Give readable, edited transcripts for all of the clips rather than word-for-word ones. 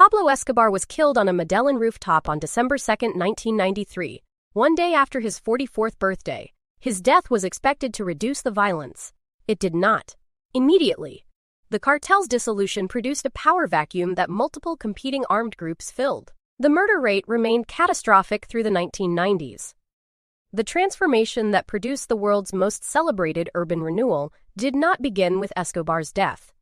Pablo Escobar was killed on a Medellin rooftop on December 2, 1993, one day after his 44th birthday. His death was expected to reduce the violence. It did not. Immediately, the cartel's dissolution produced a power vacuum that multiple competing armed groups filled. The murder rate remained catastrophic through the 1990s. The transformation that produced the world's most celebrated urban renewal did not begin with Escobar's death.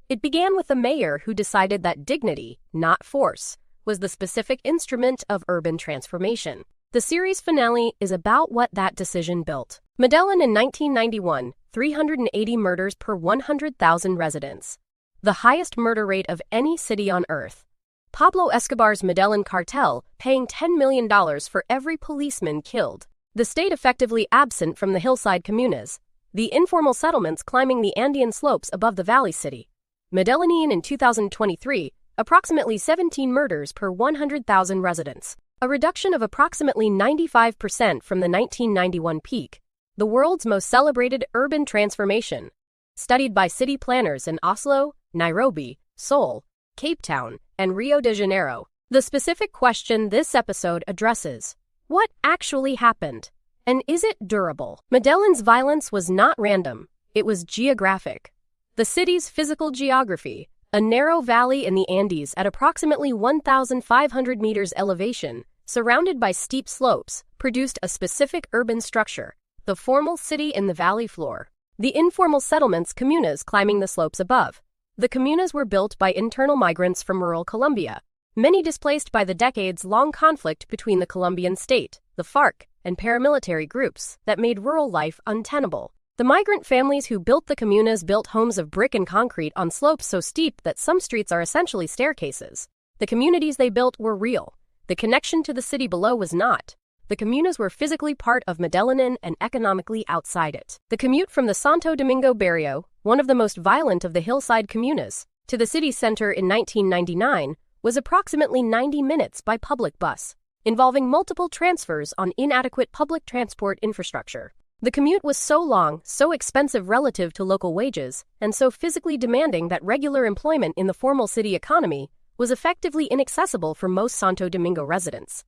It began with the mayor who decided that dignity, not force, was the specific instrument of urban transformation. The series finale is about what that decision built. Medellin in 1991, 380 murders per 100,000 residents. The highest murder rate of any city on earth. Pablo Escobar's Medellin cartel paying $10 million for every policeman killed. The state effectively absent from the hillside comunas. The informal settlements climbing the Andean slopes above the valley city. Medellin in 2023, approximately 17 murders per 100,000 residents. A reduction of approximately 95% from the 1991 peak. The world's most celebrated urban transformation. Studied by city planners in Oslo, Nairobi, Seoul, Cape Town, and Rio de Janeiro. The specific question this episode addresses: what actually happened? And is it durable? Medellin's violence was not random, it was geographic. The city's physical geography, a narrow valley in the Andes at approximately 1,500 meters elevation, surrounded by steep slopes, produced a specific urban structure, the formal city in the valley floor. The informal settlements, comunas, climbing the slopes above. The comunas were built by internal migrants from rural Colombia, many displaced by the decades-long conflict between the Colombian state, the FARC, and paramilitary groups that made rural life untenable. The migrant families who built the comunas built homes of brick and concrete on slopes so steep that some streets are essentially staircases. The communities they built were real. The connection to the city below was not. The comunas were physically part of Medellin and economically outside it. The commute from the Santo Domingo barrio, one of the most violent of the hillside comunas, to the city center in 1999 was approximately 90 minutes by public bus, involving multiple transfers on inadequate public transport infrastructure. The commute was so long, so expensive relative to local wages, and so physically demanding that regular employment in the formal city economy was effectively inaccessible for most Santo Domingo residents.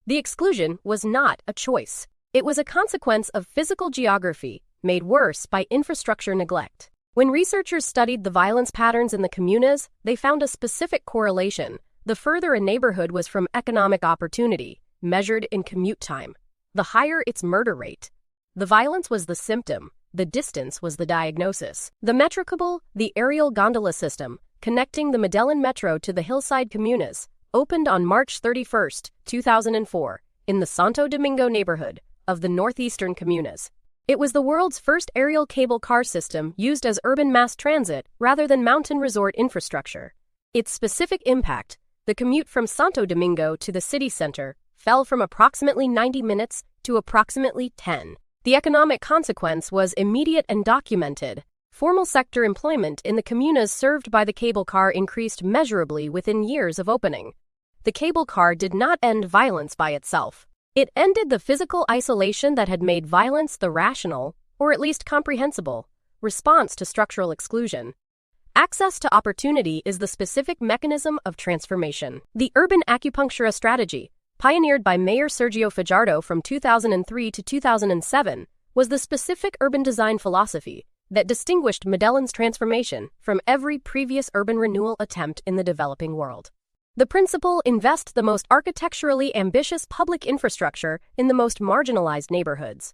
The exclusion was not a choice. It was a consequence of physical geography, made worse by infrastructure neglect. When researchers studied the violence patterns in the comunas, they found a specific correlation. The further a neighborhood was from economic opportunity, measured in commute time, the higher its murder rate. The violence was the symptom, the distance was the diagnosis. The Metrocable, the aerial gondola system, connecting the Medellin Metro to the hillside comunas, opened on March 31, 2004, in the Santo Domingo neighborhood of the northeastern comunas. It was the world's first aerial cable car system used as urban mass transit rather than mountain resort infrastructure. Its specific impact, the commute from Santo Domingo to the city center, fell from approximately 90 minutes to approximately 10. The economic consequence was immediate and documented. Formal sector employment in the comunas served by the cable car increased measurably within years of opening. The cable car did not end violence by itself. It ended the physical isolation that had made violence the rational, or at least comprehensible, response to structural exclusion. Access to opportunity is the specific mechanism of transformation. The urban acupunctura strategy, pioneered by Mayor Sergio Fajardo from 2003 to 2007, was the specific urban design philosophy that distinguished Medellin's transformation from every previous urban renewal attempt in the developing world. The principle: invest the most architecturally ambitious public infrastructure in the most marginalized neighborhoods.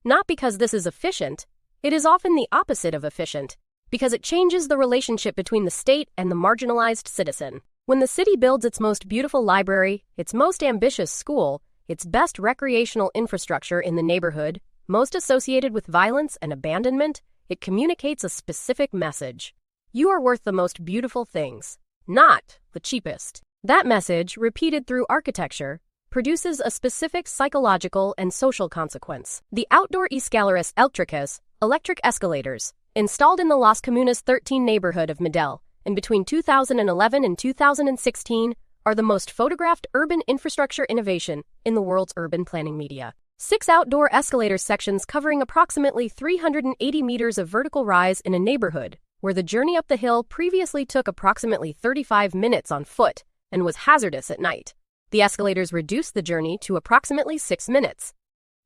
Not because this is efficient, it is often the opposite of efficient, because it changes the relationship between the state and the marginalized citizen. When the city builds its most beautiful library, its most ambitious school, its best recreational infrastructure in the neighborhood, most associated with violence and abandonment, it communicates a specific message. You are worth the most beautiful things, not the cheapest. That message, repeated through architecture, produces a specific psychological and social consequence. The outdoor escaleras eléctricas, electric escalators, installed in the Las Comunas 13 neighborhood of Medellin, and between 2011 and 2016, are the most photographed urban infrastructure innovation in the world's urban planning media. 6 outdoor escalator sections covering approximately 380 meters of vertical rise in a neighborhood where the journey up the hill previously took approximately 35 minutes on foot, and was hazardous at night. The escalators reduced the journey to approximately 6 minutes.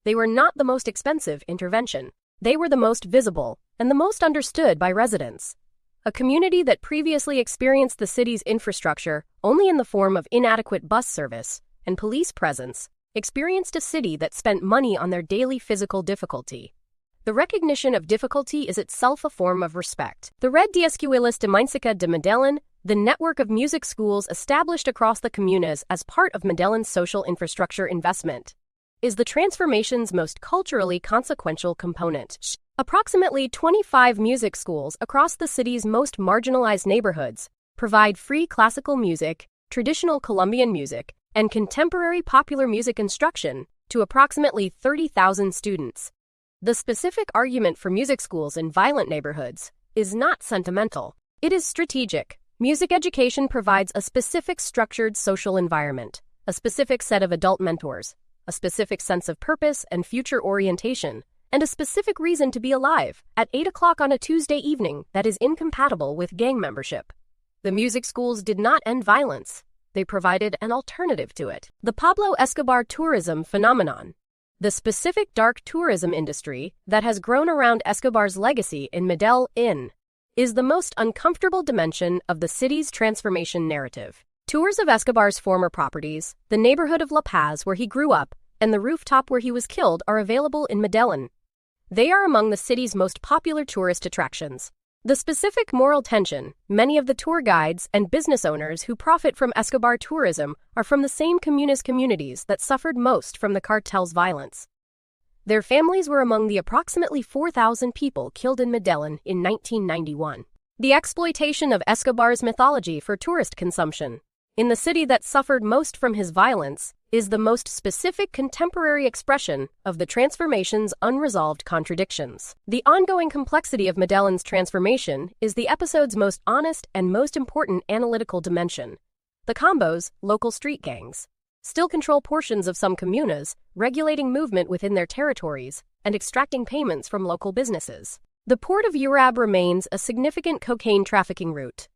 They were not the most expensive intervention. They were the most visible and the most understood by residents. A community that previously experienced the city's infrastructure only in the form of inadequate bus service and police presence experienced a city that spent money on their daily physical difficulty. The recognition of difficulty is itself a form of respect. The Red de Escuelas de Música de Medellin, the network of music schools established across the comunas as part of Medellin's social infrastructure investment, is the transformation's most culturally consequential component. Approximately 25 music schools across the city's most marginalized neighborhoods provide free classical music, traditional Colombian music, and contemporary popular music instruction to approximately 30,000 students. The specific argument for music schools in violent neighborhoods is not sentimental. It is strategic. Music education provides a specific structured social environment, a specific set of adult mentors, a specific sense of purpose and future orientation, and a specific reason to be alive at 8 o'clock on a Tuesday evening that is incompatible with gang membership. The music schools did not end violence. They provided an alternative to it. The Pablo Escobar tourism phenomenon. The specific dark tourism industry that has grown around Escobar's legacy in Medellin is the most uncomfortable dimension of the city's transformation narrative. Tours of Escobar's former properties, the neighborhood of La Paz where he grew up, and the rooftop where he was killed are available in Medellin. They are among the city's most popular tourist attractions. The specific moral tension, many of the tour guides and business owners who profit from Escobar tourism are from the same comunas communities that suffered most from the cartel's violence. Their families were among the approximately 4,000 people killed in Medellin in 1991. The exploitation of Escobar's mythology for tourist consumption in the city that suffered most from his violence is the most specific contemporary expression of the transformation's unresolved contradictions. The ongoing complexity of Medellin's transformation is the episode's most honest and most important analytical dimension. The combos, local street gangs, still control portions of some comunas, regulating movement within their territories and extracting payments from local businesses. The port of Urab remains a significant cocaine trafficking route.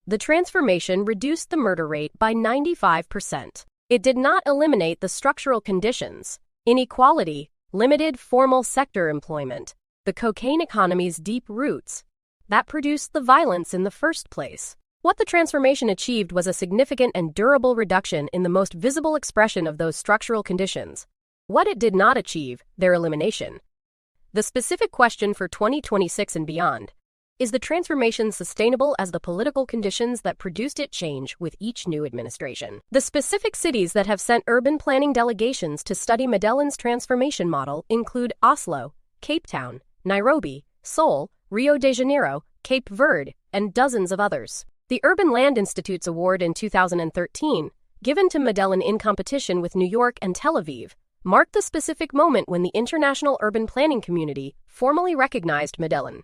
The transformation reduced the murder rate by 95%. It did not eliminate the structural conditions, inequality, limited formal sector employment, the cocaine economy's deep roots, that produced the violence in the first place. What the transformation achieved was a significant and durable reduction in the most visible expression of those structural conditions. What it did not achieve, their elimination. The specific question for 2026 and beyond, is the transformation sustainable as the political conditions that produced it change with each new administration? The specific cities that have sent urban planning delegations to study Medellin's transformation model include Oslo, Cape Town, Nairobi, Seoul, Rio de Janeiro, Cape Verde, and dozens of others. The Urban Land Institute's award in 2013, given to Medellin in competition with New York and Tel Aviv, marked the specific moment when the international urban planning community formally recognized Medellin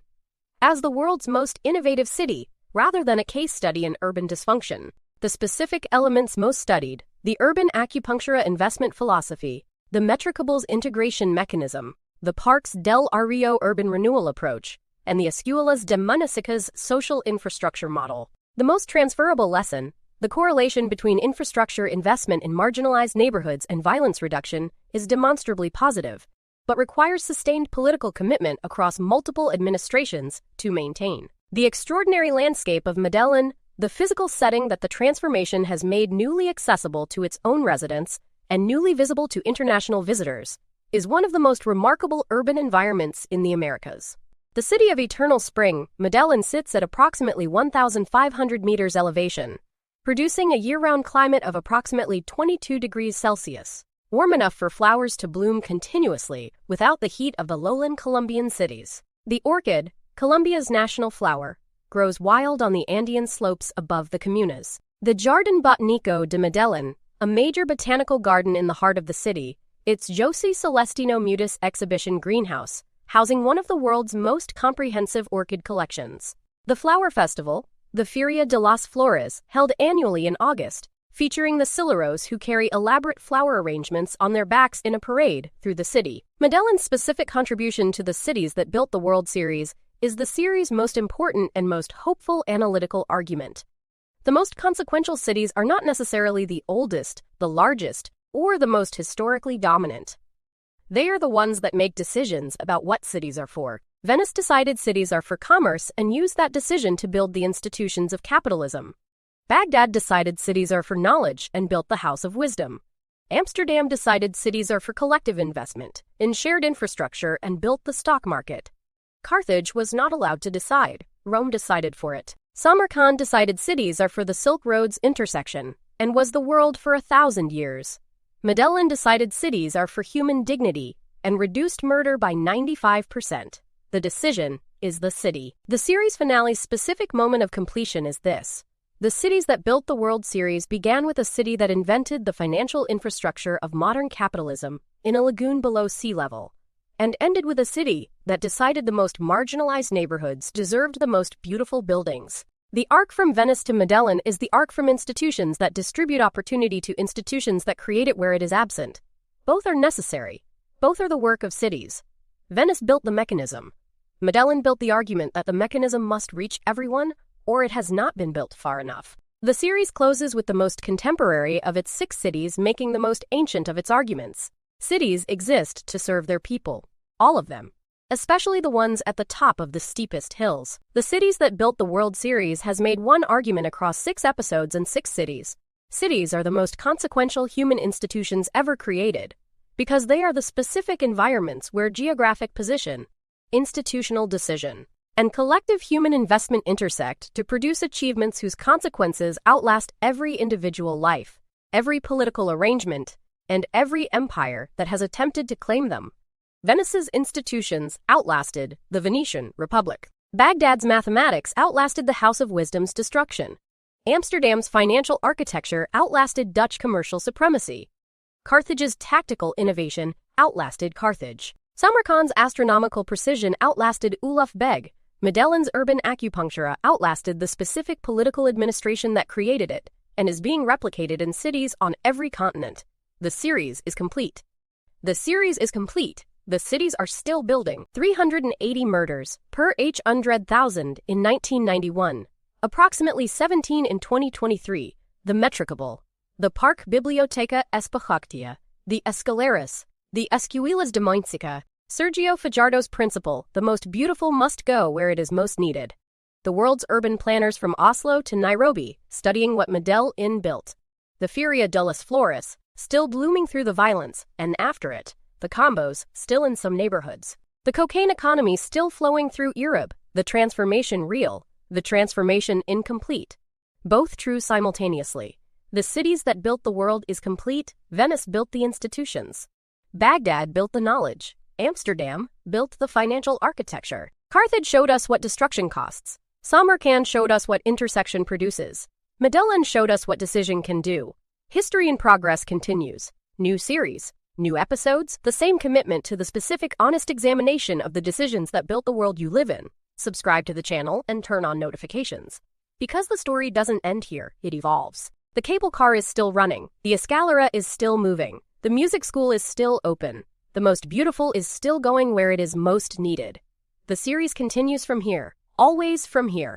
as the world's most innovative city, rather than a case study in urban dysfunction. The specific elements most studied, the urban acupunctura investment philosophy, the Metrocable's integration mechanism, the Parques del Rio urban renewal approach, and the Escuelas de Música's social infrastructure model. The most transferable lesson, the correlation between infrastructure investment in marginalized neighborhoods and violence reduction, is demonstrably positive, but requires sustained political commitment across multiple administrations to maintain. The extraordinary landscape of Medellin, the physical setting that the transformation has made newly accessible to its own residents and newly visible to international visitors, is one of the most remarkable urban environments in the Americas. The city of eternal spring, Medellin sits at approximately 1,500 meters elevation, producing a year-round climate of approximately 22 degrees Celsius. Warm enough for flowers to bloom continuously without the heat of the lowland Colombian cities. The orchid, Colombia's national flower, grows wild on the Andean slopes above the comunas. The Jardín Botánico de Medellin, a major botanical garden in the heart of the city, its José Celestino Mutis exhibition greenhouse, housing one of the world's most comprehensive orchid collections. The flower festival, the Feria de las Flores, held annually in August, featuring the Cileros who carry elaborate flower arrangements on their backs in a parade through the city. Medellin's specific contribution to the cities that built the World Series is the series' most important and most hopeful analytical argument. The most consequential cities are not necessarily the oldest, the largest, or the most historically dominant. They are the ones that make decisions about what cities are for. Venice decided cities are for commerce and used that decision to build the institutions of capitalism. Baghdad decided cities are for knowledge and built the House of Wisdom. Amsterdam decided cities are for collective investment in shared infrastructure and built the stock market. Carthage was not allowed to decide. Rome decided for it. Samarkand decided cities are for the Silk Road's intersection and was the world for 1,000 years. Medellin decided cities are for human dignity and reduced murder by 95%. The decision is the city. The series finale's specific moment of completion is this. The cities that built the World Series began with a city that invented the financial infrastructure of modern capitalism in a lagoon below sea level, and ended with a city that decided the most marginalized neighborhoods deserved the most beautiful buildings. The arc from Venice to Medellin is the arc from institutions that distribute opportunity to institutions that create it where it is absent. Both are necessary. Both are the work of cities. Venice built the mechanism. Medellin built the argument that the mechanism must reach everyone, or it has not been built far enough. The series closes with the most contemporary of its 6 cities making the most ancient of its arguments. Cities exist to serve their people. All of them. Especially the ones at the top of the steepest hills. The cities that built the World Series has made one argument across 6 episodes and 6 cities. Cities are the most consequential human institutions ever created, because they are the specific environments where geographic position, institutional decision, and collective human investment intersect to produce achievements whose consequences outlast every individual life, every political arrangement, and every empire that has attempted to claim them. Venice's institutions outlasted the Venetian Republic. Baghdad's mathematics outlasted the House of Wisdom's destruction. Amsterdam's financial architecture outlasted Dutch commercial supremacy. Carthage's tactical innovation outlasted Carthage. Samarkand's astronomical precision outlasted Ulugh Beg. Medellin's urban acupunctura outlasted the specific political administration that created it, and is being replicated in cities on every continent. The series is complete. The series is complete. The cities are still building. 380 murders per 100,000 in 1991. Approximately 17 in 2023. The Metrocable. The Park Biblioteca Espejactia. The Escaleras. The Escuelas de Música. Sergio Fajardo's principle, the most beautiful must go where it is most needed. The world's urban planners from Oslo to Nairobi, studying what Medellin built. The Feria de las Flores, still blooming through the violence, and after it, the combos, still in some neighborhoods. The cocaine economy still flowing through Europe, the transformation real, the transformation incomplete. Both true simultaneously. The cities that built the world is complete. Venice built the institutions. Baghdad built the knowledge. Amsterdam built the financial architecture. Carthage showed us what destruction costs. Samarkand showed us what intersection produces. Medellin showed us what decision can do. History in progress continues. New series, new episodes, the same commitment to the specific honest examination of the decisions that built the world you live in. Subscribe to the channel and turn on notifications. Because the story doesn't end here, it evolves. The cable car is still running. The escalera is still moving. The music school is still open. The most beautiful is still going where it is most needed. The series continues from here, always from here.